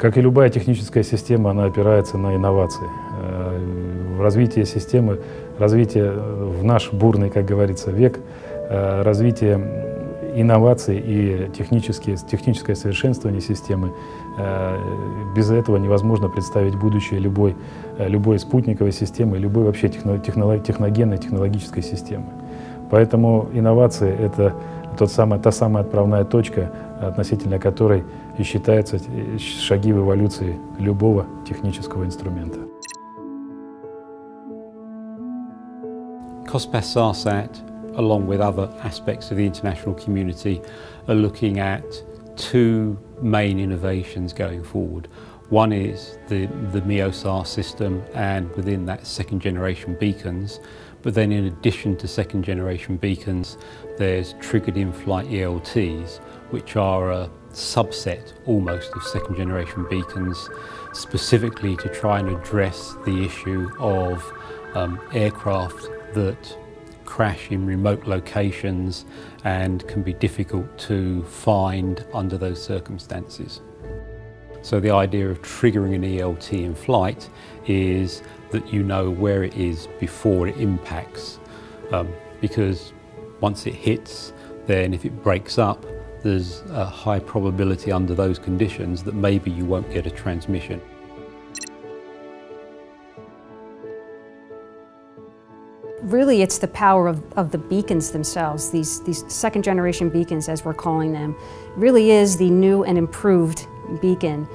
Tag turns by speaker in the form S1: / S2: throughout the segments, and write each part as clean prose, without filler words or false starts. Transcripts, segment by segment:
S1: Как и любая техническая система, она опирается на инновации. В развитии системы, развитие в наш бурный, как говорится, век, развитие инноваций и техническое совершенствование системы, без этого невозможно представить будущее любой спутниковой системы, любой вообще техногенной, технологической системы. Поэтому инновации — это та самая отправная точка, относительно которой и считаются шаги в эволюции любого технического инструмента.
S2: COSPAS-SARSAT, along with other aspects of the international community, are looking at two main innovations going forward. One is the MEOSAR system, and within that second generation beacons. But then in addition to second generation beacons, there's triggered in-flight ELTs, which are a subset almost of second generation beacons, specifically to try and address the issue of aircraft that crash in remote locations and can be difficult to find under those circumstances. So the idea of triggering an ELT in flight is that you know where it is before it impacts, because once it hits, then if it breaks up, there's a high probability under those conditions that maybe you won't get a transmission.
S3: Really, it's the power of the beacons themselves. These second generation beacons, as we're calling them, really is the new and improved beacon.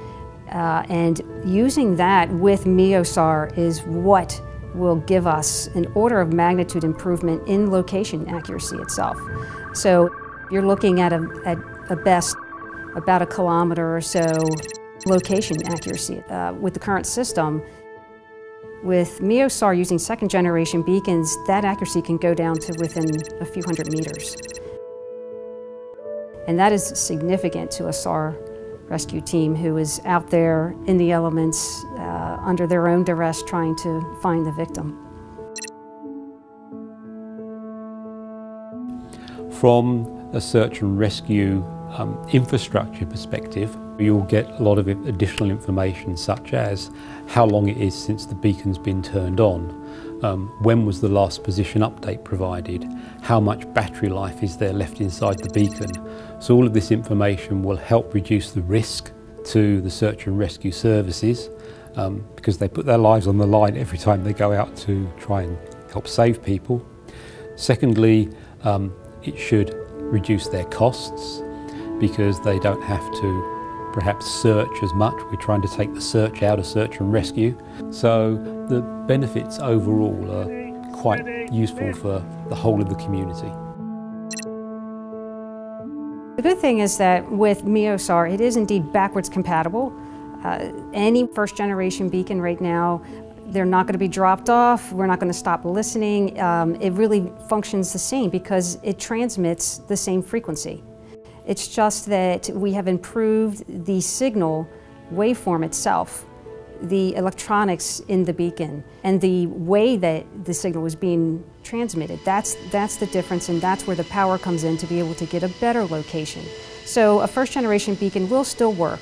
S3: And using that with MEOSAR is what will give us an order of magnitude improvement in location accuracy itself. So you're looking at a best about 1 kilometer or so location accuracy. With the current system, with MEOSAR using second generation beacons, that accuracy can go down to within a few hundred meters. And that is significant to a SAR rescue team who is out there in the elements under their own duress trying to find the victim.
S2: From a search and rescue infrastructure perspective, you'll get a lot of additional information, such as how long it is since the beacon's been turned on, when was the last position update provided, how much battery life is there left inside the beacon. So all of this information will help reduce the risk to the search and rescue services, because they put their lives on the line every time they go out to try and help save people. Secondly, it should reduce their costs, because they don't have to perhaps search as much. We're trying to take the search out of search and rescue. So the benefits overall are quite useful for the whole of the community.
S3: The good thing is that with MEOSAR, it is indeed backwards compatible. Any first generation beacon right now, they're not going to be dropped off. We're not going to stop listening. It really functions the same because it transmits the same frequency. It's just that we have improved the signal waveform itself, the electronics in the beacon, and the way that the signal is being transmitted. That's the difference, and that's where the power comes in to be able to get a better location. So a first generation beacon will still work.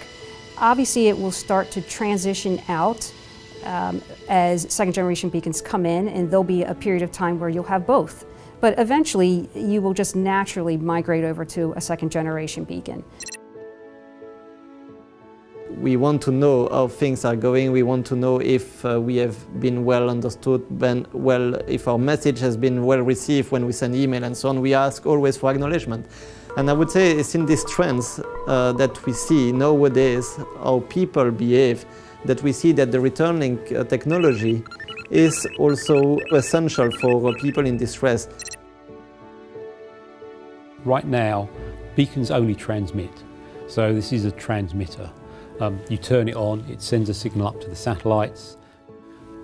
S3: Obviously it will start to transition out as second generation beacons come in, and there'll be a period of time where you'll have both. But eventually, you will just naturally migrate over to a second generation beacon.
S4: We want to know how things are going. We want to know if we have been well understood, if our message has been well received when we send email and so on. We ask always for acknowledgement. And I would say it's in these trends that we see nowadays how people behave, that we see that the returning technology is also essential for people in distress.
S2: Right now, beacons only transmit. So this is a transmitter. You turn it on, it sends a signal up to the satellites.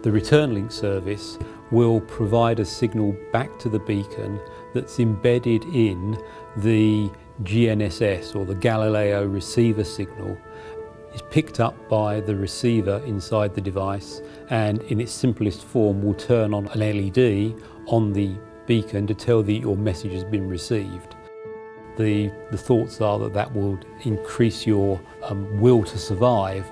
S2: The return link service will provide a signal back to the beacon that's embedded in the GNSS, or the Galileo receiver signal. It's picked up by the receiver inside the device, and in its simplest form will turn on an LED on the beacon to tell that your message has been received. The thoughts are that that will increase your will to survive